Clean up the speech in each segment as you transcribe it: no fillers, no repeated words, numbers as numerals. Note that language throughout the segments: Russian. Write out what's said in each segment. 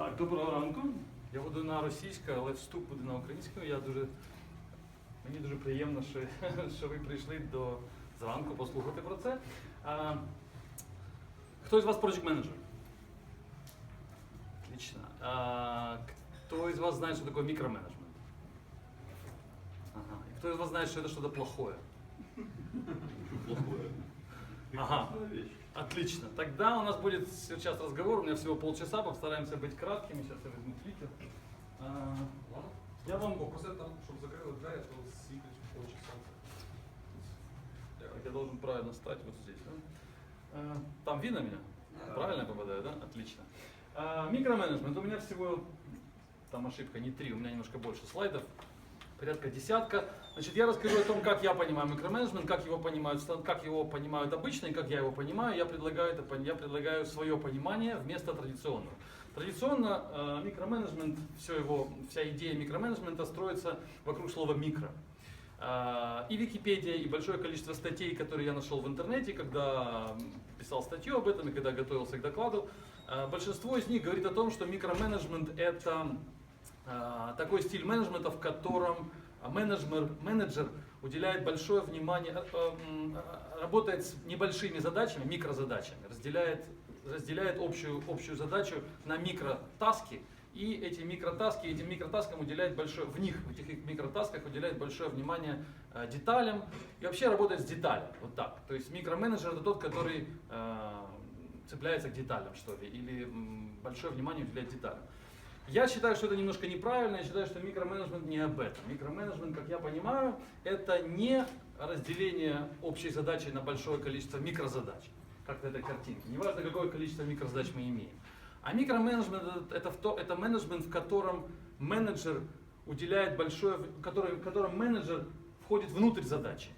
Так, доброго ранку. Я буду на російську, але вступ буде на українську. Мені дуже приємно, що ви прийшли зранку послухати про це. Хто із вас project менеджер? Отлично. Кто из вас знает, что такое микроменеджмент? Ага. И кто из вас знает, что это что-то плохое? Плохое. Ага. Отлично. Тогда у нас будет сейчас разговор, у меня всего полчаса, постараемся быть краткими. Сейчас я возьму кликер. Я вам попросив там, щоб закрили двері, то світлять полчаса. Я должен правильно стать вот здесь, да? Там видно меня? Правильно я попадаю, да? Отлично. Микроменеджмент. У меня всего, там ошибка, не 3, у меня немножко больше слайдов. Порядка десятка. Значит, я расскажу о том, как я понимаю микроменеджмент, как его понимают обычно и как я его понимаю. Я предлагаю свое понимание вместо традиционного. Традиционно микроменеджмент, вся идея микроменеджмента строится вокруг слова микро. И Википедия, и большое количество статей, которые я нашел в интернете, когда писал статью об этом и когда готовился к докладу, большинство из них говорит о том, что микроменеджмент — это такой стиль менеджмента, в котором менеджер уделяет большое внимание, работает с небольшими задачами, микрозадачами, разделяет общую задачу на микротаски, и этим микротаскам уделяет в этих микротасках уделяет большое внимание деталям и вообще работает с деталями, вот так. То есть микроменеджер — это тот, который цепляется к деталям, что ли, или большое внимание уделяет деталям. Я считаю, что это немножко неправильно, я считаю, что микроменеджмент не об этом. Микроменеджмент, как я понимаю, это не разделение общей задачи на большое количество микрозадач, как на этой картинке. Неважно, какое количество микрозадач мы имеем. А микроменеджмент — это менеджмент, в котором менеджер в котором менеджер входит внутрь задачи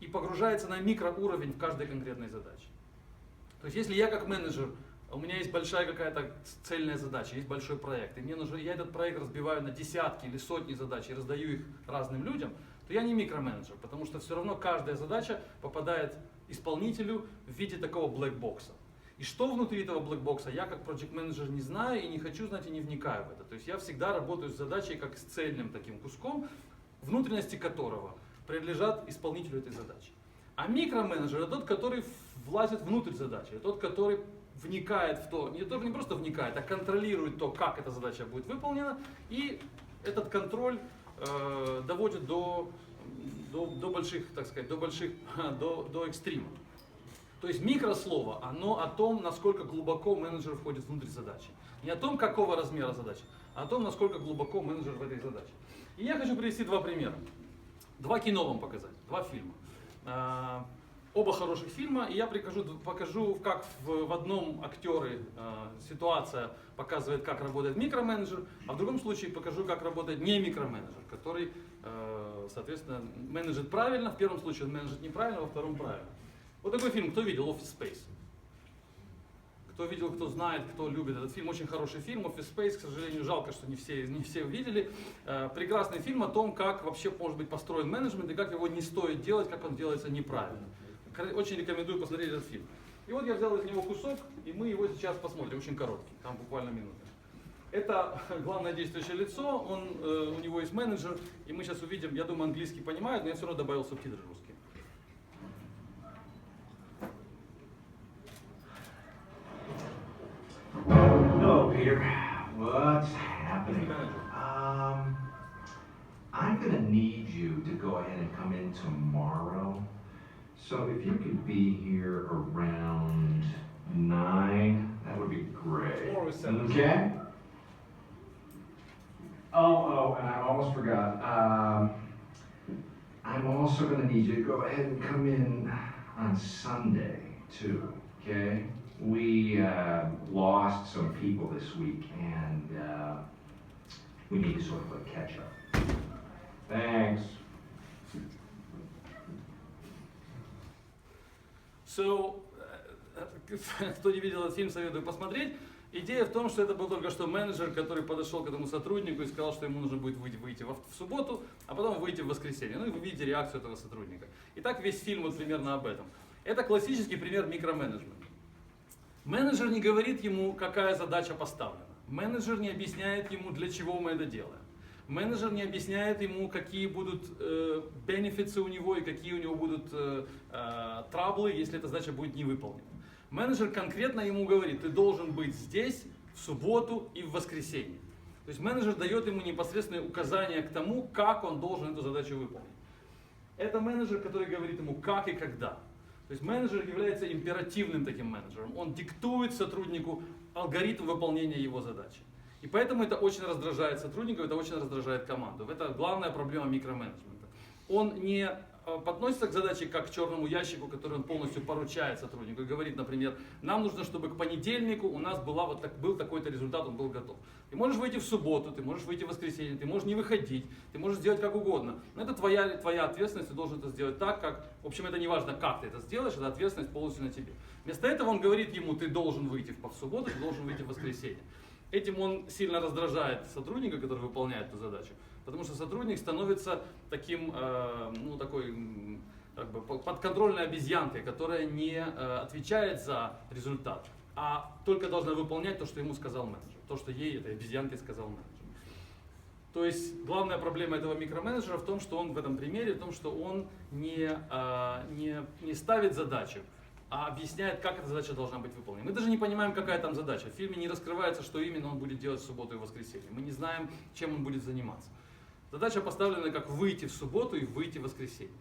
и погружается на микроуровень в каждой конкретной задаче. То есть, если я как менеджер, у меня есть большая какая-то цельная задача, есть большой проект, и я этот проект разбиваю на десятки или сотни задач и раздаю их разным людям, то я не микроменеджер, потому что все равно каждая задача попадает исполнителю в виде такого блэкбокса. И что внутри этого блэкбокса, я как project менеджер не знаю и не хочу знать и не вникаю в это. То есть я всегда работаю с задачей как с цельным таким куском, внутренности которого принадлежат исполнителю этой задачи. А микроменеджер — это тот, который влазит внутрь задачи, это тот, который вникает в то, не просто вникает, а контролирует то, как эта задача будет выполнена, и этот контроль доводит до больших, так сказать, до экстримов. То есть микрослово, оно о том, насколько глубоко менеджер входит внутрь задачи. Не о том, какого размера задачи, а о том, насколько глубоко менеджер в этой задаче. И я хочу привести два примера. Два кино вам показать, два фильма. Оба хороших фильма, и я покажу, как в одном актере ситуация показывает, как работает микроменеджер, а в другом случае покажу, как работает не микроменеджер, который, соответственно, менеджит правильно, в первом случае он менеджит неправильно, во втором правильно. Вот такой фильм, кто видел? Office Space. Кто видел, кто знает, кто любит этот фильм, очень хороший фильм. Office Space, к сожалению, жалко, что не все увидели. Прекрасный фильм о том, как вообще может быть построен менеджмент и как его не стоит делать, как он делается неправильно. Очень рекомендую посмотреть этот фильм. И вот я взял из него кусок, и мы его сейчас посмотрим, очень короткий, там буквально минута. Это главное действующее лицо, у него есть менеджер, и мы сейчас увидим, я думаю, английский понимает, но я все равно добавил субтитры русские. Hello, Peter. What's happening? I'm gonna need you to go ahead and come in tomorrow. So if you could be here around 9, that would be great. Okay? Oh, and I almost forgot. I'm also gonna need you to go ahead and come in on Sunday too, okay? We lost some people this week, and we need to sort of catch up. Thanks. Кто не видел этот фильм, советую посмотреть. Идея в том, что это был только что менеджер, который подошел к этому сотруднику и сказал, что ему нужно будет выйти в субботу, а потом выйти в воскресенье. Ну и вы видите реакцию этого сотрудника. И так весь фильм вот примерно об этом. Это классический пример микроменеджмента. Менеджер не говорит ему, какая задача поставлена. Менеджер не объясняет ему, для чего мы это делаем. Менеджер не объясняет ему, какие будут бенефиты у него и какие у него будут траблы, если эта задача будет не выполнена. Менеджер конкретно ему говорит, ты должен быть здесь в субботу и в воскресенье. То есть менеджер дает ему непосредственные указания к тому, как он должен эту задачу выполнить. Это менеджер, который говорит ему как и когда. То есть менеджер является императивным таким менеджером. Он диктует сотруднику алгоритм выполнения его задачи. И поэтому это очень раздражает сотрудников, это очень раздражает команду. Это главная проблема микроменеджмента. Он не подносится к задаче как к черному ящику, который он полностью поручает сотруднику и говорит, например, нам нужно, чтобы к понедельнику у нас был такой-то результат, он был готов. Ты можешь выйти в субботу, ты можешь выйти в воскресенье, ты можешь не выходить, ты можешь сделать как угодно. Но это твоя ответственность, ты должен это сделать так, как... В общем, это не важно, как ты это сделаешь, это ответственность полностью на тебе. Вместо этого он говорит ему, ты должен выйти в субботу, ты должен выйти в воскресенье. Этим он сильно раздражает сотрудника, который выполняет эту задачу, потому что сотрудник становится таким, как бы подконтрольной обезьянкой, которая не отвечает за результат, а только должна выполнять то, что ему сказал менеджер, то, что ей, этой обезьянке, сказал менеджер. То есть главная проблема этого микроменеджера в том, что он в этом примере, в том, что он не ставит задачу, а объясняет, как эта задача должна быть выполнена. Мы даже не понимаем, какая там задача. В фильме не раскрывается, что именно он будет делать в субботу и в воскресенье. Мы не знаем, чем он будет заниматься. Задача поставлена как выйти в субботу и выйти в воскресенье.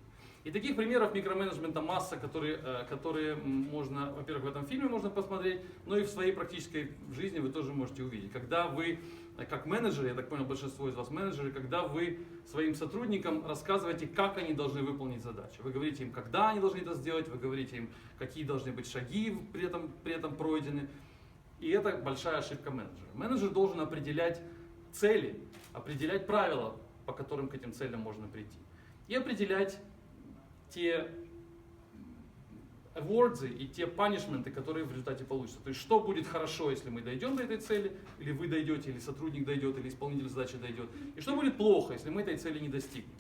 И таких примеров микроменеджмента масса, которые можно, во-первых, в этом фильме можно посмотреть, но и в своей практической жизни вы тоже можете увидеть. Когда вы, как менеджеры, я так понял, большинство из вас менеджеры, когда вы своим сотрудникам рассказываете, как они должны выполнить задачу. Вы говорите им, когда они должны это сделать, вы говорите им, какие должны быть шаги при этом пройдены. И это большая ошибка менеджера. Менеджер должен определять цели, определять правила, по которым к этим целям можно прийти. И определять те awards и те punishmenты, которые в результате получатся. То есть, что будет хорошо, если мы дойдем до этой цели, или вы дойдете, или сотрудник дойдет, или исполнитель задачи дойдет. И что будет плохо, если мы этой цели не достигнем.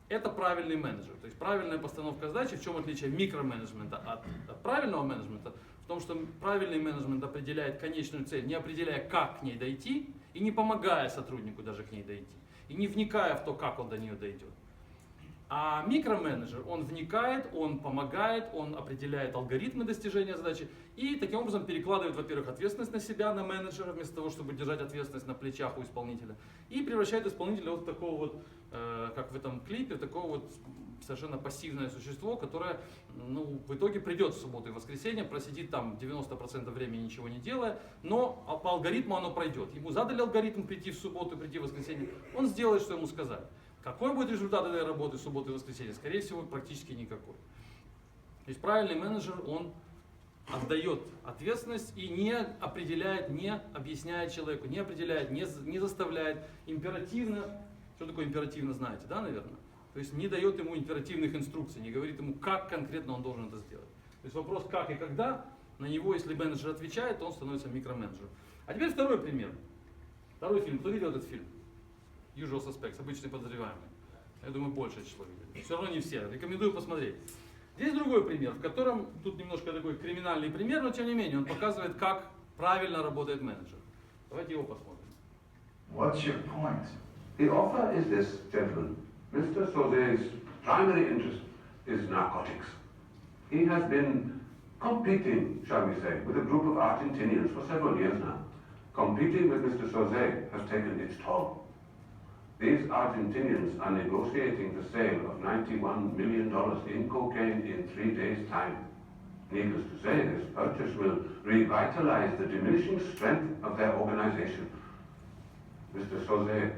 Это правильный менеджер. То есть, правильная постановка задачи, в чем отличие микроменеджмента от правильного менеджмента? В том, что правильный менеджмент определяет конечную цель, не определяя, как к ней дойти, и не помогая сотруднику даже к ней дойти. И не вникая в то, как он до нее дойдет. А микроменеджер, он вникает, он помогает, он определяет алгоритмы достижения задачи и таким образом перекладывает, во-первых, ответственность на себя, на менеджера, вместо того, чтобы держать ответственность на плечах у исполнителя. И превращает исполнителя вот в такого вот, как в этом клипе, такого вот совершенно пассивное существо, которое в итоге придет в субботу и воскресенье, просидит там 90% времени ничего не делая, но по алгоритму оно пройдет. Ему задали алгоритм прийти в субботу и прийти в воскресенье, он сделает, что ему сказали. Какой будет результат этой работы в субботу и воскресенье? Скорее всего, практически никакой. То есть правильный менеджер, он отдает ответственность и не определяет, не объясняет человеку, не определяет, не заставляет императивно. Что такое императивно, знаете, да, наверное? То есть не дает ему императивных инструкций, не говорит ему, как конкретно он должен это сделать. То есть вопрос как и когда, на него, если менеджер отвечает, то он становится микроменеджером. А теперь второй пример. Второй фильм. Кто видел этот фильм? Usual Suspects, обычный подозреваемый. Я думаю, большее число видели. Все равно не все. Рекомендую посмотреть. Здесь другой пример, в котором, тут немножко такой криминальный пример, но тем не менее, он показывает, как правильно работает менеджер. Давайте его посмотрим. What's your point? The offer is this, gentlemen. Mr. Sauze's primary interest is narcotics. He has been competing, shall we say, with a group of Argentinians for several years now. Competing with Mr. Sauze has taken its toll. These Argentinians are negotiating the sale of $91 million in cocaine in 3 days' time. Needless to say, this purchase will revitalize the diminishing strength of their organization. Mr. Sauze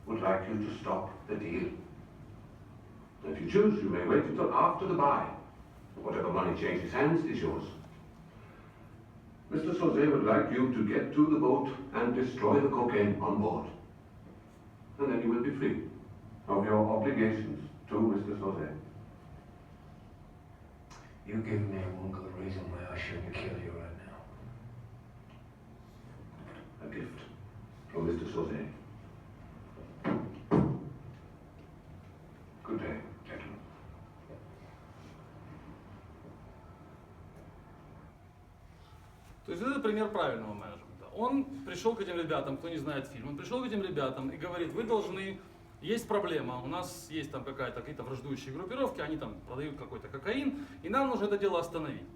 would like you to stop the deal. If you choose, you may wait until after the buy. Whatever money changes hands is yours. Mr. Sauze would like you to get to the boat and destroy the cocaine on board. And then you will be free of your obligations to Mr. Sauze. You give me one good reason why I shouldn't kill you right now. A gift from Mr. Sauze. Good day, gentlemen. То есть это пример правильного менеджмента. Он пришел к этим ребятам, кто не знает фильм, он пришел к этим ребятам и говорит, вы должны, есть проблема, у нас есть там какие-то враждующие группировки, они там продают какой-то кокаин, и нам нужно это дело остановить.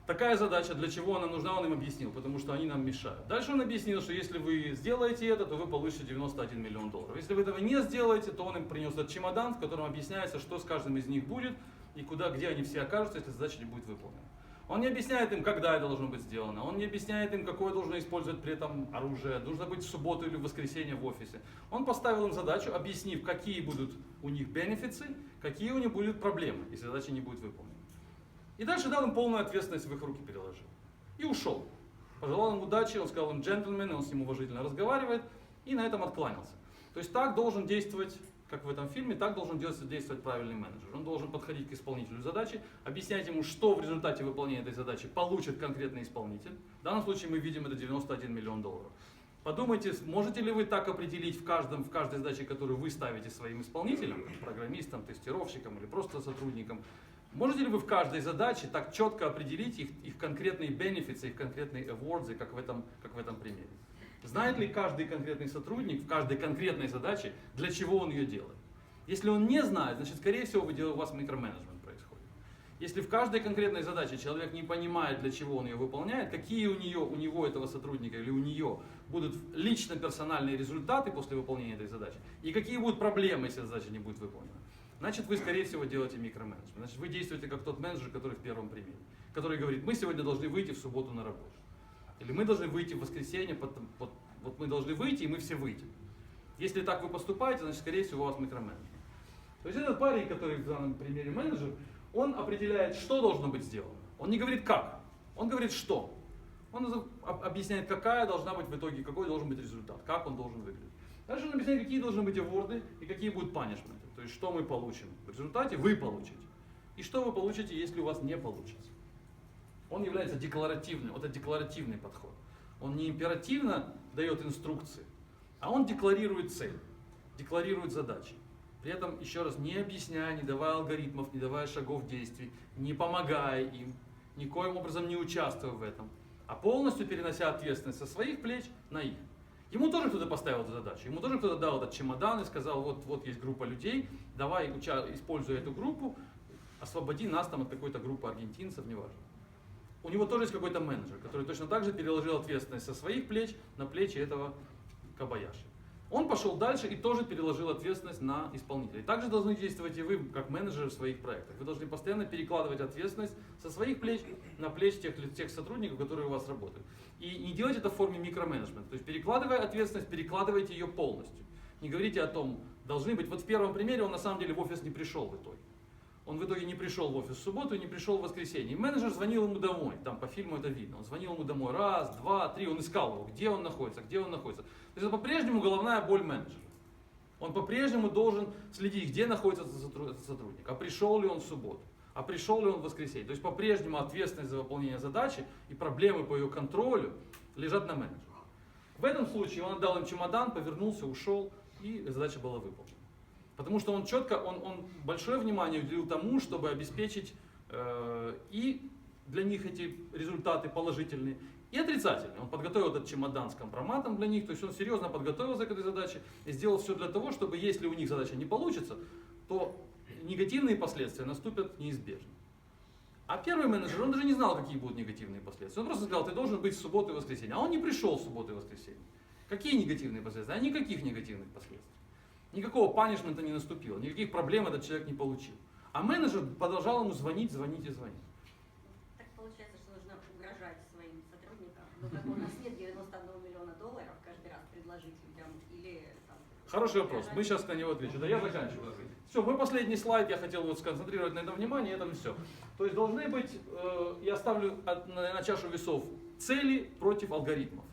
Такая задача, для чего она нужна, он им объяснил, потому что они нам мешают. Дальше он объяснил, что если вы сделаете это, то вы получите $91 миллион. Если вы этого не сделаете, то он им принес этот чемодан, в котором объясняется, что с каждым из них будет и где они все окажутся, если задача не будет выполнена. Он не объясняет им, когда это должно быть сделано, он не объясняет им, какое должно использовать при этом оружие, должно быть в субботу или в воскресенье в офисе. Он поставил им задачу, объяснив, какие будут у них бенефиты, какие у них будут проблемы, если задача не будет выполнена. И дальше дал им полную ответственность, в их руки переложил. И ушел. Пожелал им удачи, он сказал им джентльмены, он с ним уважительно разговаривает и на этом откланялся. То есть так должен действовать, как в этом фильме, так должен действовать правильный менеджер. Он должен подходить к исполнителю задачи, объяснять ему, что в результате выполнения этой задачи получит конкретный исполнитель. В данном случае мы видим это $91 миллион. Подумайте, можете ли вы так определить в каждой задаче, которую вы ставите своим исполнителям, программистам, тестировщикам или просто сотрудникам, можете ли вы в каждой задаче так четко определить их конкретные benefits, их конкретные awards, как в этом примере? Знает ли каждый конкретный сотрудник в каждой конкретной задаче, для чего он ее делает? Если он не знает, значит, скорее всего, у вас микроменеджмент происходит. Если в каждой конкретной задаче человек не понимает, для чего он ее выполняет, какие у него этого сотрудника или у нее будут лично персональные результаты после выполнения этой задачи, и какие будут проблемы, если задача не будет выполнена, значит, вы, скорее всего, делаете микроменеджмент. Значит, вы действуете как тот менеджер, который в первом примере, который говорит, мы сегодня должны выйти в субботу на работу. Или мы должны выйти в воскресенье, вот мы должны выйти, и мы все выйдем. Если так вы поступаете, значит, скорее всего, у вас микроменеджмент. То есть этот парень, который в данном примере менеджер, он определяет, что должно быть сделано. Он не говорит как, он говорит что. Он объясняет, какая должна быть в итоге, какой должен быть результат, как он должен выглядеть. Дальше он объясняет, какие должны быть аворды и какие будут панишменты. То есть, что мы получим в результате, вы получите. И что вы получите, если у вас не получится. Он является декларативным, вот это декларативный подход. Он не императивно дает инструкции, а он декларирует цель, декларирует задачи. При этом, еще раз, не объясняя, не давая алгоритмов, не давая шагов действий, не помогая им, никоим образом не участвуя в этом, а полностью перенося ответственность со своих плеч на их. Ему тоже кто-то поставил эту задачу, ему тоже кто-то дал этот чемодан и сказал, вот есть группа людей, давай, используя эту группу, освободи нас там от какой-то группы аргентинцев, неважно. У него тоже есть какой-то менеджер, который точно так же переложил ответственность со своих плеч на плечи этого Кобаяши. Он пошел дальше и тоже переложил ответственность на исполнителей. Также должны действовать и вы, как менеджеры в своих проектах. Вы должны постоянно перекладывать ответственность со своих плеч на плечи тех сотрудников, которые у вас работают. И не делайте это в форме микроменеджмента. То есть перекладывая ответственность, перекладывайте ее полностью. Не говорите о том, должны быть. Вот в первом примере он на самом деле в офис не пришел в итоге. Он в итоге не пришел в офис в субботу и не пришел в воскресенье. И менеджер звонил ему домой, там по фильму это видно. Он звонил ему домой раз, два, три, он искал его, где он находится, где он находится. То есть это по-прежнему головная боль менеджера. Он по-прежнему должен следить, где находится этот сотрудник, а пришел ли он в субботу, а пришел ли он в воскресенье. То есть по-прежнему ответственность за выполнение задачи и проблемы по ее контролю лежат на менеджере. В этом случае он отдал им чемодан, повернулся, ушел, и задача была выполнена. Потому что он четко, он большое внимание уделил тому, чтобы обеспечить и для них эти результаты положительные, и отрицательные. Он подготовил этот чемодан с компроматом для них, то есть он серьезно подготовился к этой задаче и сделал все для того, чтобы если у них задача не получится, то негативные последствия наступят неизбежно. А первый менеджер, он даже не знал, какие будут негативные последствия. Он просто сказал, ты должен быть в субботу и воскресенье. А он не пришел в субботу и воскресенье. Какие негативные последствия? А никаких негативных последствий. Никакого панишмента не наступило, никаких проблем этот человек не получил. А менеджер продолжал ему звонить. Так получается, что нужно угрожать своим сотрудникам. Но как у нас нет $91 миллиона, каждый раз предложить людям или там... Хороший вопрос, мы сейчас на него отвечу. Да, я заканчиваю. Все, мой последний слайд, я хотел вот сконцентрировать на этом внимание, и это все. То есть должны быть, я ставлю на чашу весов цели против алгоритмов.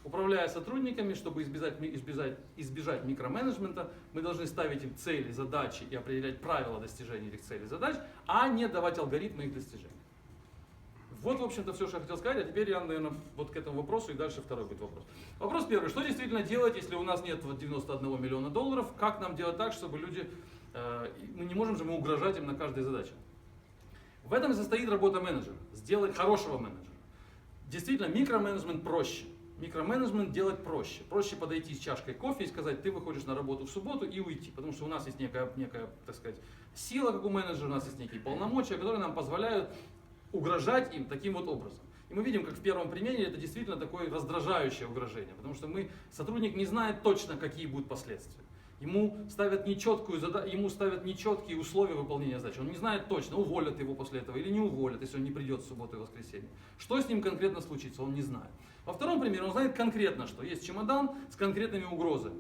Управляя сотрудниками, чтобы избежать микроменеджмента, мы должны ставить им цели, задачи и определять правила достижения этих целей и задач, а не давать алгоритмы их достижения. Вот, в общем-то, все, что я хотел сказать, а теперь я, наверное, вот к этому вопросу, и дальше второй будет вопрос. Вопрос первый. Что действительно делать, если у нас нет $91 миллиона? Как нам делать так, чтобы люди... мы не можем же мы угрожать им на каждой задаче. В этом и состоит работа менеджера. Сделать хорошего менеджера. Действительно, микроменеджмент проще. микроменеджмент делать проще. Проще подойти с чашкой кофе и сказать, ты выходишь на работу в субботу и уйти. Потому что у нас есть некая, так сказать, сила, как у менеджера, у нас есть некие полномочия, которые нам позволяют угрожать им таким вот образом. И мы видим, как в первом примере это действительно такое раздражающее угрожение, потому что сотрудник не знает точно, какие будут последствия. Ему ставят нечеткие условия выполнения задачи. Он не знает точно, уволят его после этого или не уволят, если он не придет в субботу и воскресенье. Что с ним конкретно случится, он не знает. Во втором примере он знает конкретно, что есть чемодан с конкретными угрозами.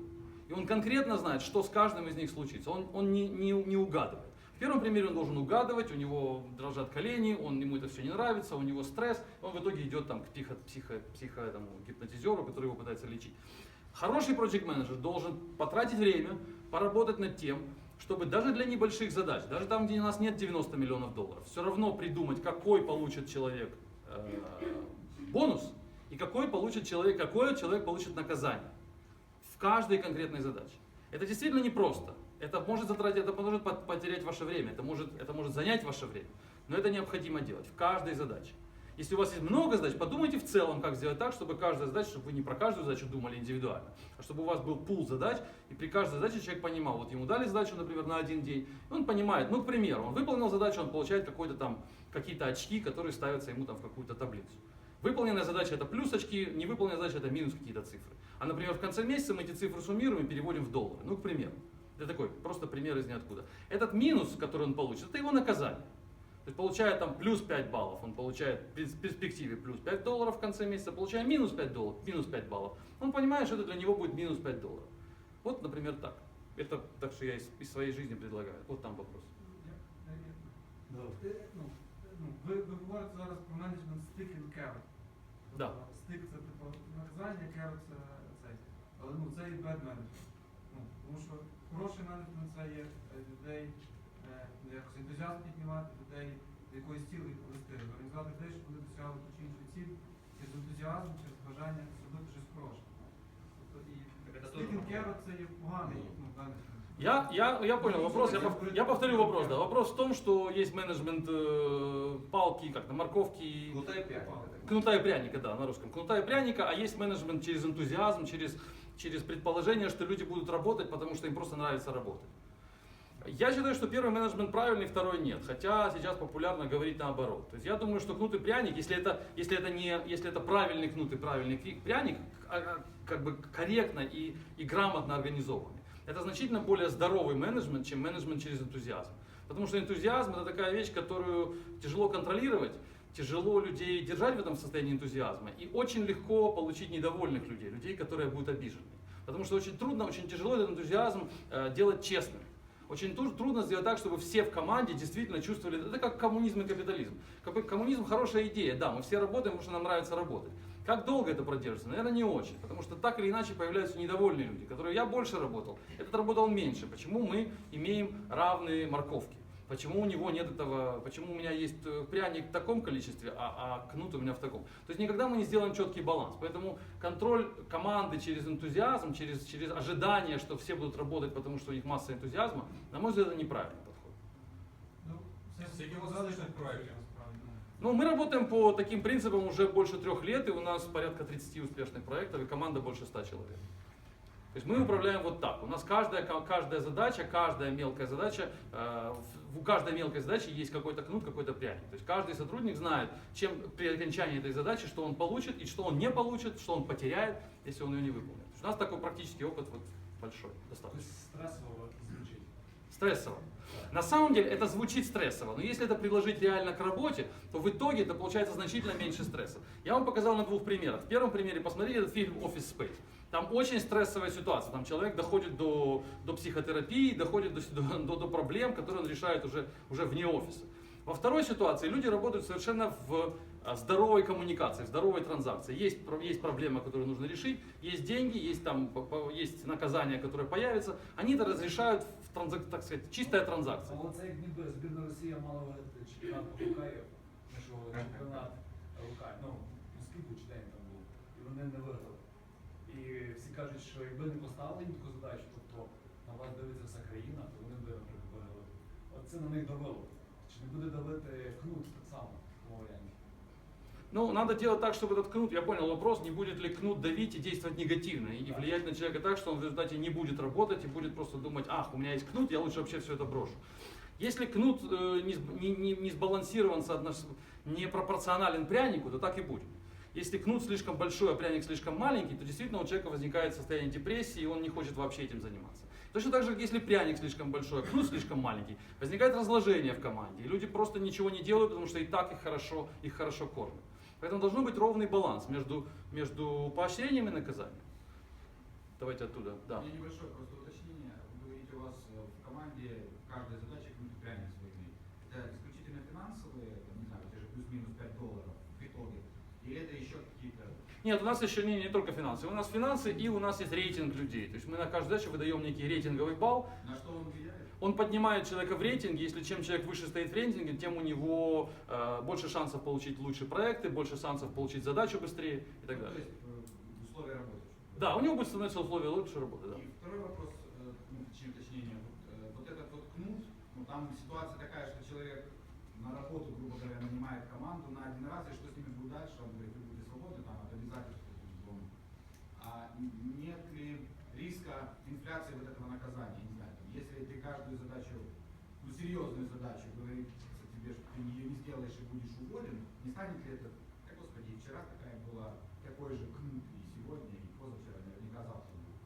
И он конкретно знает, что с каждым из них случится. Он не угадывает. В первом примере он должен угадывать, у него дрожат колени, ему это все не нравится, у него стресс, он в итоге идет там, к гипнотизеру, который его пытается лечить. Хороший project менеджер должен потратить время, поработать над тем, чтобы даже для небольших задач, даже там, где у нас нет 90 миллионов долларов, все равно придумать, какой получит человек бонус и какой человек получит наказание в каждой конкретной задаче. Это действительно непросто. Это может потерять ваше время, это может занять ваше время, но это необходимо делать в каждой задаче. Если у вас есть много задач, подумайте в целом, как сделать так, чтобы каждая задача, чтобы вы не про каждую задачу думали индивидуально, а чтобы у вас был пул задач, и при каждой задаче человек понимал, вот ему дали задачу, например, на один день, и он понимает, к примеру, он выполнил задачу, он получает какие-то очки, которые ставятся ему в какую-то таблицу. Выполненная задача это плюс очки, невыполненная задача это минус какие-то цифры. А, например, в конце месяца мы эти цифры суммируем и переводим в доллары. К примеру. Это такой просто пример из ниоткуда. Этот минус, который он получит, это его наказание. То есть получая плюс 5 баллов, он получает в перспективе плюс $5 в конце месяца, получая минус 5 баллов, он понимает, что это для него будет минус $5. Вот, например, так. Это так, что я из своей жизни предлагаю. Вот там вопрос. Ви говорите зараз про менеджмент stick and carrot. Да. Stick це наказання, carrot це цей. Але це і bad management. Тому що хороший менеджмент це є людей, якось ентузіазм піднімати, людей до якоїсь цілі повести, організувати людей, щоб вони досягли ту чи іншу ціль, через ентузіазм, через бажання зробити щось хороше. Тобто і stick and carrot це є поганий менеджмент. Я понял вопрос, я повторю вопрос, да. Вопрос в том, что есть менеджмент палки, морковки, кнута и пряника, да, на русском, кнута и пряника, а есть менеджмент через энтузиазм, через предположение, что люди будут работать, потому что им просто нравится работать. Я считаю, что первый менеджмент правильный, второй нет, хотя сейчас популярно говорить наоборот. То есть я думаю, что кнут и пряник, если это правильный кнут и правильный пряник, корректно и грамотно организованный, это значительно более здоровый менеджмент, чем менеджмент через энтузиазм. Потому что энтузиазм это такая вещь, которую тяжело контролировать, тяжело людей держать в этом состоянии энтузиазма, и очень легко получить недовольных людей, которые будут обижены. Потому что очень трудно, очень тяжело этот энтузиазм делать честным. Очень трудно сделать так, чтобы все в команде действительно чувствовали, это как коммунизм и капитализм. Коммунизм хорошая идея, да, мы все работаем, потому что нам нравится работать. Как долго это продержится? Наверное, не очень, потому что так или иначе появляются недовольные люди, которые я больше работал, этот работал меньше. Почему мы имеем равные морковки? Почему у него нет этого, почему у меня есть пряник в таком количестве, а кнут у меня в таком? То есть никогда мы не сделаем четкий баланс. Поэтому контроль команды через энтузиазм, через ожидание, что все будут работать, потому что у них масса энтузиазма, на мой взгляд, это неправильный подход. Мы работаем по таким принципам уже больше 3 лет, и у нас порядка 30 успешных проектов, и команда больше 100 человек. То есть мы управляем вот так. У нас каждая задача, каждая мелкая задача, у каждой мелкой задачи есть какой-то кнут, какой-то пряник. То есть каждый сотрудник знает, чем при окончании этой задачи, что он получит и что он не получит, что он потеряет, если он ее не выполнит. У нас такой практический опыт большой, достаточно. Стрессово звучит. Стрессово. На самом деле это звучит стрессово, но если это приложить реально к работе, то в итоге это получается значительно меньше стресса. Я вам показал на 2 примерах. В первом примере посмотрите этот фильм Office Space. Там очень стрессовая ситуация, там человек доходит до психотерапии, доходит до проблем, которые он решает уже вне офиса. Во второй ситуации люди работают совершенно в здоровой коммуникации, в здоровой транзакции. Есть проблема, которую нужно решить, есть деньги, есть наказание, которое появится. Они это разрешают в так сказать, чистая транзакция. Але це як ніби збірна Росія мала виграти чемпіонат по хокею, чемпіонат локальний, скільки чи день там був, і вони не виграли. І всі кажуть, що якби не поставили їм таку задачу, тобто на вас дивиться вся країна, то вони б, наприклад, виграли. От це на них давило. Чи не буде давити кнут так само в цьому варіанті? Ну, надо делать так, чтобы этот кнут, я понял вопрос, не будет ли кнут давить и действовать негативно, и влиять на человека так, что он в результате не будет работать и будет просто думать, ах, у меня есть кнут, я лучше вообще все это брошу. Если кнут не сбалансирован, не пропорционален прянику, то так и будет. Если кнут слишком большой, а пряник слишком маленький, то действительно у человека возникает состояние депрессии, и он не хочет вообще этим заниматься. Точно так же, если пряник слишком большой, а кнут слишком маленький, возникает разложение в команде, и люди просто ничего не делают, потому что и так их хорошо кормят. Поэтому должен быть ровный баланс между поощрением и наказанием. Давайте оттуда, да. У меня небольшое просто уточнение. Вы говорите, у вас в команде каждая задача какой-то пряник свой имеет. Это исключительно финансовые, там, не знаю, те же плюс-минус $5 в итоге? Или это еще какие-то... Нет, у нас еще не только финансы. У нас финансы и у нас есть рейтинг людей. То есть мы на каждую задачу выдаем некий рейтинговый балл. На что он влияет? Он поднимает человека в рейтинге. Если чем человек выше стоит в рейтинге, тем у него больше шансов получить лучшие проекты, больше шансов получить задачу быстрее и так Ну, далее. то есть условия работы. Да, у него будет становиться условия лучше работы. Да. И второй вопрос, ну, точнее уточнение. Вот этот вот кнут, ну, там ситуация такая, что человек на работу, грубо говоря, нанимает команду на один раз, и что с ними будет дальше, он говорит, вы будете свободны там, от обязательств. А нет ли риска инфляции вот этого наказания? Не знаю, там, если ты каждую задачу, ну, серьезную задачу, говорит тебе, что ты ее не сделаешь и будешь уволен, не станет ли это, господи, вчера такая была, такой же кнут и сегодня, и позавчера, наверняка завтра будет.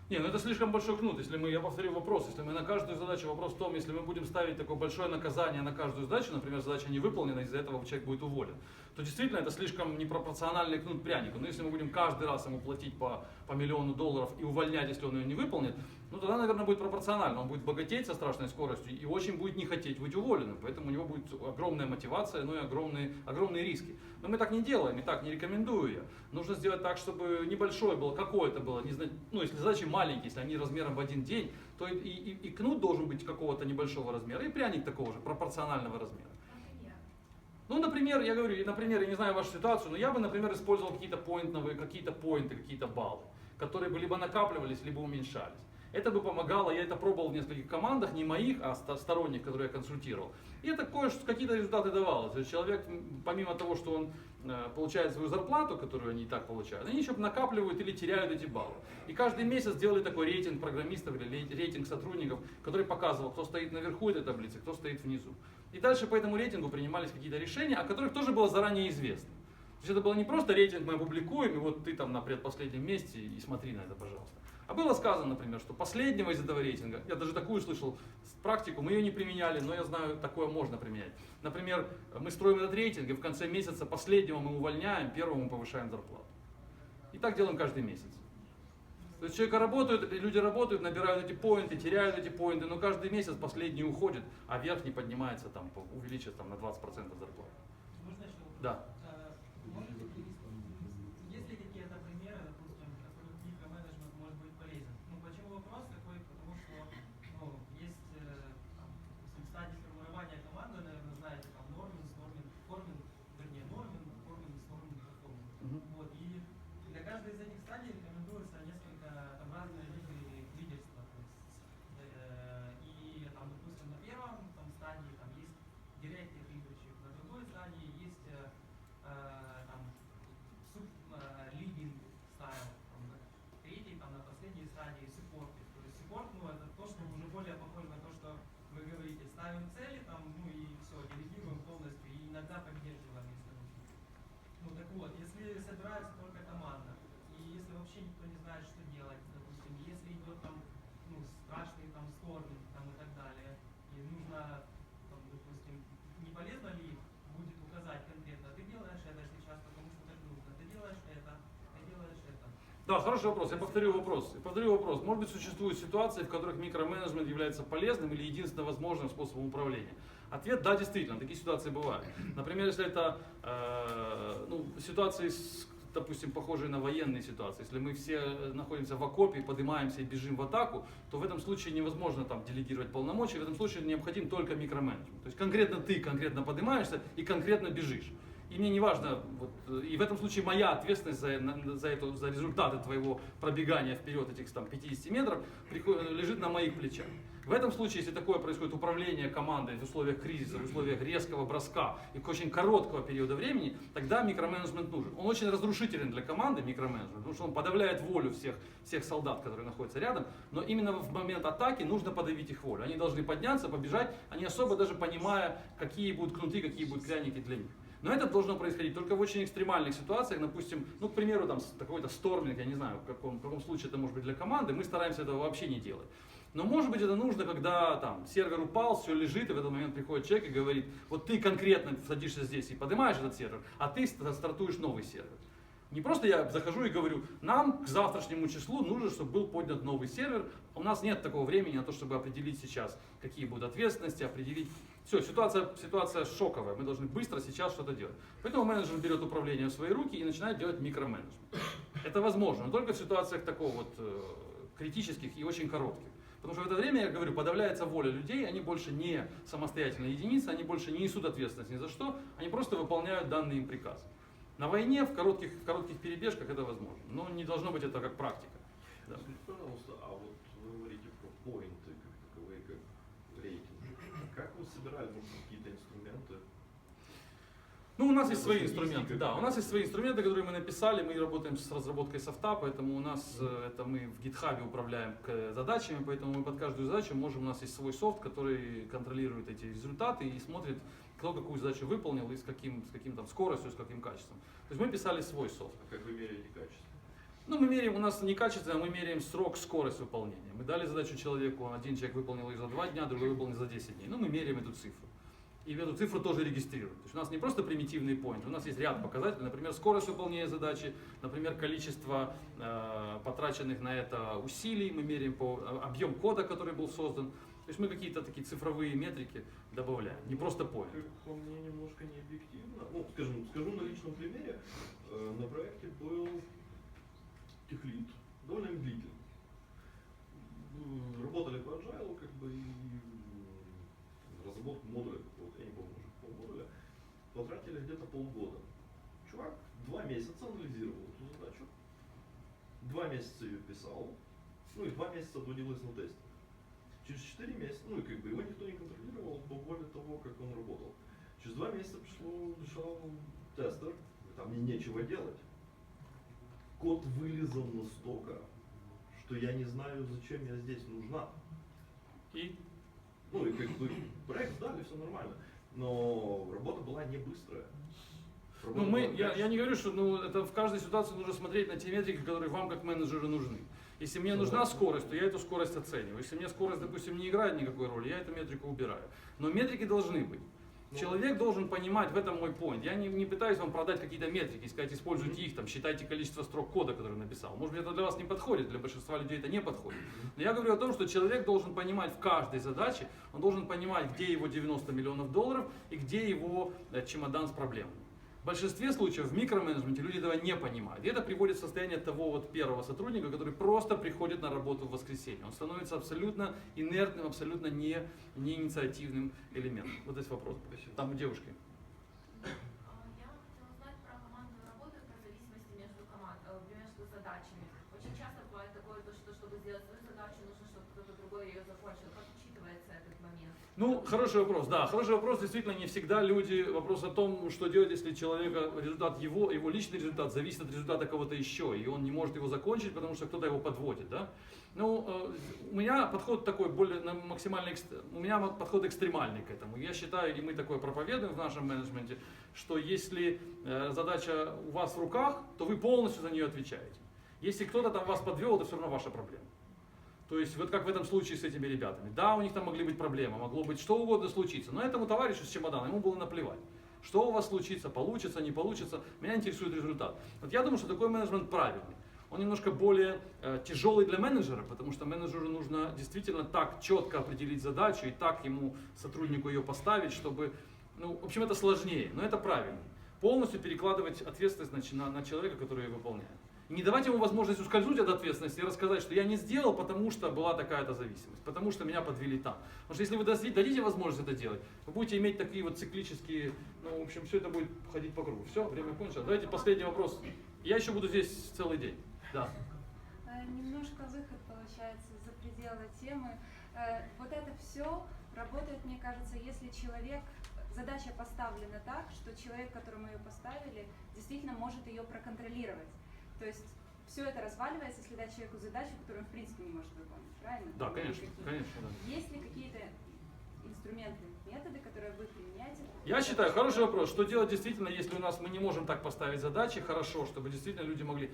Не, ну это слишком большой кнут. Я повторю вопрос, если мы на каждую задачу, вопрос в том, если мы будем ставить такое большое наказание на каждую задачу, например, задача не выполнена, из-за этого человек будет уволен, то действительно это слишком непропорциональный кнут прянику. Но если мы будем каждый раз ему платить по $1 миллиону и увольнять, если он ее не выполнит, ну тогда, наверное, будет пропорционально. Он будет богатеть со страшной скоростью и очень будет не хотеть быть уволенным. Поэтому у него будет огромная мотивация, ну и огромные риски. Но мы так не делаем, и так не рекомендую я. Нужно сделать так, чтобы небольшое было, какое-то было. Ну, если задачи маленькие, если они размером в один день, то и кнут должен быть какого-то небольшого размера, и пряник такого же, пропорционального размера. Ну, например, я не знаю вашу ситуацию, но я бы, например, использовал какие-то поинты, какие-то баллы, которые бы либо накапливались, либо уменьшались. Это бы помогало, я это пробовал в нескольких командах, не моих, а сторонних, которые я консультировал. И это какие-то результаты давало. То есть человек, помимо того, что он получает свою зарплату, которую они и так получают, они еще накапливают или теряют эти баллы. И каждый месяц делали такой рейтинг программистов или рейтинг сотрудников, который показывал, кто стоит наверху этой таблицы, кто стоит внизу. И дальше по этому рейтингу принимались какие-то решения, о которых тоже было заранее известно. То есть это было не просто рейтинг мы опубликуем, и вот ты там на предпоследнем месте, и смотри на это, пожалуйста. А было сказано, например, что последнего из этого рейтинга, я даже такую слышал практику, мы ее не применяли, но я знаю, такое можно применять. Например, мы строим этот рейтинг, и в конце месяца последнего мы увольняем, первому мы повышаем зарплату. И так делаем каждый месяц. То есть люди работают, набирают эти поинты, теряют эти поинты, но каждый месяц последний уходит, а верхний поднимается, увеличивается на 20% зарплату. Можно еще вопрос? Да. Можете привести, есть ли какие-то примеры, допустим, в которых микроменеджмент может быть полезен? Ну, почему вопрос такой? Потому что есть допустим, стадии формирования команды, наверное, знаете, там Нормин, Формин, Вот, и для каждой из этих стадий рекомендуется несколько там, разных видов лидерства. И там, допустим, на первом стадии там, есть directive leadership, на другой стадии есть leading style, на третьей, на последней стадии support. То есть support, это то, что уже более похоже на то, что вы говорите, ставим цели, и все, делегируем полностью, и иногда поддерживаем, если нужно. Так вот, если собирается только команда, и если вообще никто не знает, что делать, допустим, если идет страшный сторминг и так далее, и нужно, допустим, не полезно ли будет указать конкретно, ты делаешь это сейчас, потому что так нужно, ты делаешь это, ты делаешь это. Да, хороший вопрос. Я повторю вопрос. Может быть, существуют ситуации, в которых микроменеджмент является полезным или единственно возможным способом управления? Ответ – да, действительно, такие ситуации бывают. Например, если это ситуации, допустим, похожие на военные ситуации. Если мы все находимся в окопе, поднимаемся и бежим в атаку, то в этом случае невозможно делегировать полномочия, в этом случае необходим только микроменеджмент. То есть конкретно ты поднимаешься и конкретно бежишь. И мне не важно, вот, и в этом случае моя ответственность за результаты твоего пробегания вперед этих там, 50 метров лежит на моих плечах. В этом случае, если такое происходит управление командой в условиях кризиса, в условиях резкого броска и очень короткого периода времени, тогда микроменеджмент нужен. Он очень разрушителен для команды, микроменеджмент, потому что он подавляет волю всех солдат, которые находятся рядом, но именно в момент атаки нужно подавить их волю. Они должны подняться, побежать, они особо даже понимая, какие будут кнуты, какие будут пряники для них. Но это должно происходить только в очень экстремальных ситуациях, допустим, ну, к примеру, там какой-то сторминг, я не знаю, в каком случае это может быть для команды, мы стараемся этого вообще не делать. Но может быть это нужно, когда там сервер упал, все лежит, и в этот момент приходит человек и говорит, вот ты конкретно садишься здесь и поднимаешь этот сервер, а ты стартуешь новый сервер. Не просто я захожу и говорю, нам к завтрашнему числу нужно, чтобы был поднят новый сервер. У нас нет такого времени на то, чтобы определить сейчас, какие будут ответственности, определить. Все, ситуация шоковая, мы должны быстро сейчас что-то делать. Поэтому менеджер берет управление в свои руки и начинает делать микроменеджмент. Это возможно, но только в ситуациях такого вот критических и очень коротких. Потому что в это время, я говорю, подавляется воля людей, они больше не самостоятельные единицы, они больше не несут ответственность ни за что, они просто выполняют данный им приказ. На войне, в коротких перебежках это возможно, но не должно быть это как практика. Да. Скажите, пожалуйста, а вот вы говорите про поинты, как таковые, как рейтинги. Как вы собирали, может, какие-то инструменты? Ну, у нас есть свои инструменты, да, у нас есть свои инструменты, которые мы написали, мы работаем с разработкой софта, поэтому у нас это мы в GitHub управляем задачами, поэтому мы под каждую задачу можем, у нас есть свой софт, который контролирует эти результаты и смотрит, кто какую задачу выполнил и с каким там скоростью, с каким качеством. То есть мы писали свой софт. А как вы меряете качество? Ну, мы меряем, у нас не качественно, мы меряем срок, скорость выполнения. Мы дали задачу человеку, один человек выполнил ее за 2 дня, другой выполнил за 10 дней. Ну, мы меряем эту цифру. И эту цифру тоже регистрируем. То есть у нас не просто примитивный поинт, у нас есть ряд показателей, например, скорость выполнения задачи, например, количество потраченных на это усилий, мы меряем по объем кода, который был создан. То есть мы какие-то такие цифровые метрики добавляем, не просто поинт. Как по мне немножко необъективно. Ну, скажу на личном примере, на проекте был техлид, довольно медлительный. Работали по agile, как бы, и разработку модуля какого-то, я не помню уже какого модуля, потратили где-то полгода. Чувак 2 месяца анализировал эту задачу, 2 месяца ее писал, ну и 2 месяца доводилось на тесте. Через 4 месяца, ну и как бы его никто не контролировал по воле того, как он работал. Через 2 месяца пришел тестер, там мне нечего делать. Код вылезал настолько, что я не знаю, зачем я здесь нужна. И? Ну и как бы проект сдали, все нормально. Но работа была не быстрая. Ну, я не говорю, что это в каждой ситуации нужно смотреть на те метрики, которые вам как менеджеру нужны. Если мне нужна скорость, то я эту скорость оцениваю. Если мне скорость, допустим, не играет никакой роли, я эту метрику убираю. Но метрики должны быть. Человек должен понимать, в этом мой point. Я не пытаюсь вам продать какие-то метрики, сказать, используйте их, там, считайте количество строк кода, который написал. Может быть, это для вас не подходит, для большинства людей это не подходит. Но я говорю о том, что человек должен понимать в каждой задаче, он должен понимать, где его 90 миллионов долларов и где его чемодан с проблемами. В большинстве случаев в микроменеджменте люди этого не понимают. И это приводит в состояние того вот первого сотрудника, который просто приходит на работу в воскресенье. Он становится абсолютно инертным, абсолютно не инициативным элементом. Вот здесь вопрос. Там у девушки. Я хотела узнать про командную работу, про зависимости между задачами. Очень часто бывает такое, что чтобы сделать свою задачу, нужно, чтобы кто-то другой ее закончил. Как учитывается этот момент? Ну, хороший вопрос, да, хороший вопрос, действительно, не всегда люди, вопрос о том, что делать, если человека, результат его личный результат зависит от результата кого-то еще, и он не может его закончить, потому что кто-то его подводит, да. Ну, у меня подход такой, более максимально, у меня подход экстремальный к этому. Я считаю, и мы такое проповедуем в нашем менеджменте, что если задача у вас в руках, то вы полностью за нее отвечаете. Если кто-то там вас подвел, это все равно ваша проблема. То есть, вот как в этом случае с этими ребятами. Да, у них там могли быть проблемы, могло быть что угодно случиться, но этому товарищу с чемоданом, ему было наплевать. Что у вас случится, получится, не получится, меня интересует результат. Вот я думаю, что такой менеджмент правильный. Он немножко более тяжелый для менеджера, потому что менеджеру нужно действительно так четко определить задачу и так ему, сотруднику, ее поставить, чтобы, ну, в общем, это сложнее, но это правильно. Полностью перекладывать ответственность на человека, который ее выполняет. И не давать ему возможность ускользнуть от ответственности и рассказать, что я не сделал, потому что была такая-то зависимость, потому что меня подвели там. Потому что если вы дадите возможность это делать, вы будете иметь такие вот циклические, ну, в общем, все это будет ходить по кругу. Все, время кончилось. Давайте последний вопрос. Я еще буду здесь целый день. Да. Немножко выход получается за пределы темы. Вот это все работает, мне кажется, если человек, задача поставлена так, что человек, которому ее поставили, действительно может ее проконтролировать. То есть все это разваливается, если дать человеку задачу, которую он в принципе не может выполнить, правильно? Да, конечно, конечно, да. Есть ли какие-то инструменты, методы, которые вы применяете? Я считаю, хороший вопрос, что делать действительно, если мы не можем так поставить задачи, хорошо, чтобы действительно люди могли...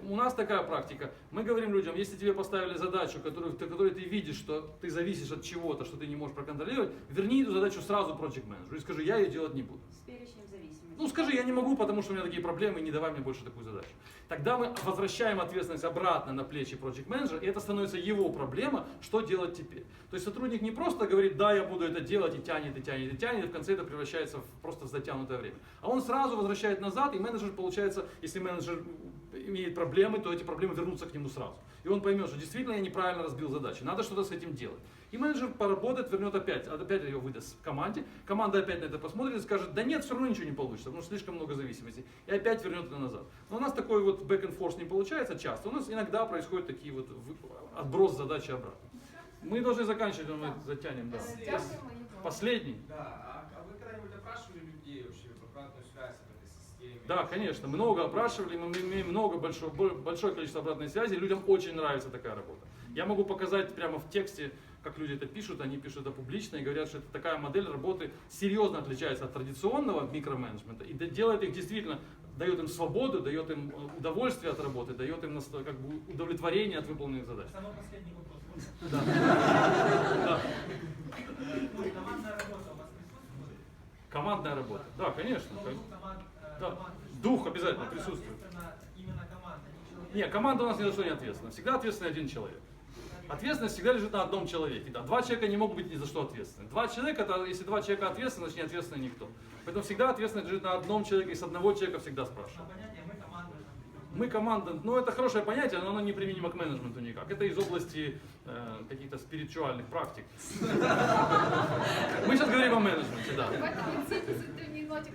У нас такая практика, мы говорим людям, если тебе поставили задачу, которую ты видишь, что ты зависишь от чего-то, что ты не можешь проконтролировать, верни эту задачу сразу project менеджеру и скажи, я ее делать не буду. С перечнем зависимости. Ну скажи, я не могу, потому что у меня такие проблемы, не давай мне больше такую задачу. Тогда мы возвращаем ответственность обратно на плечи project менеджера, и это становится его проблема, что делать теперь. То есть сотрудник не просто говорит, да, я буду это делать, и тянет, и тянет, и тянет, и в конце это превращается просто в затянутое время. А он сразу возвращает назад, и менеджер, получается, если менеджер имеет проблемы, то эти проблемы вернутся к нему сразу. И он поймет, что действительно я неправильно разбил задачи, надо что-то с этим делать. И менеджер поработает, вернет опять ее выдаст команде, команда опять на это посмотрит и скажет, да нет, все равно ничего не получится, потому что слишком много зависимостей, и опять вернет это назад. Но у нас такой вот back and forth не получается часто, у нас иногда происходят такие вот отброс задачи обратно. Мы должны заканчивать, мы затянем, да. Последний. Да, а вы когда-нибудь опрашивали людей вообще в обратную связь в этой системе? Да, конечно, много опрашивали, мы имеем большое количество обратной связи, людям очень нравится такая работа. Я могу показать прямо в тексте, как люди это пишут, они пишут это публично и говорят, что это такая модель работы серьезно отличается от традиционного микроменеджмента и делает их действительно, дает им свободу, дает им удовольствие от работы, дает им как бы удовлетворение от выполненных задач. Самый последний вопрос. Да. Командная работа у вас присутствует? Командная работа, да, конечно. Да. Команда. Дух обязательно присутствует. Именно команда, не человек. Нет, команда у нас ни за что не ответственна. Всегда ответственный один человек. Ответственность всегда лежит на одном человеке. Да, два человека не могут быть ни за что ответственны. Два человека, если два человека ответственны, значит не ответственный никто. Поэтому всегда ответственность лежит на одном человеке, и с одного человека всегда спрашивают. Понятие, мы команда. Мы команда, ну это хорошее понятие, но оно не применимо к менеджменту никак. Это из области каких-то спиритуальных практик. Мы сейчас говорим о менеджменте, да. В этом институте ты не нотик.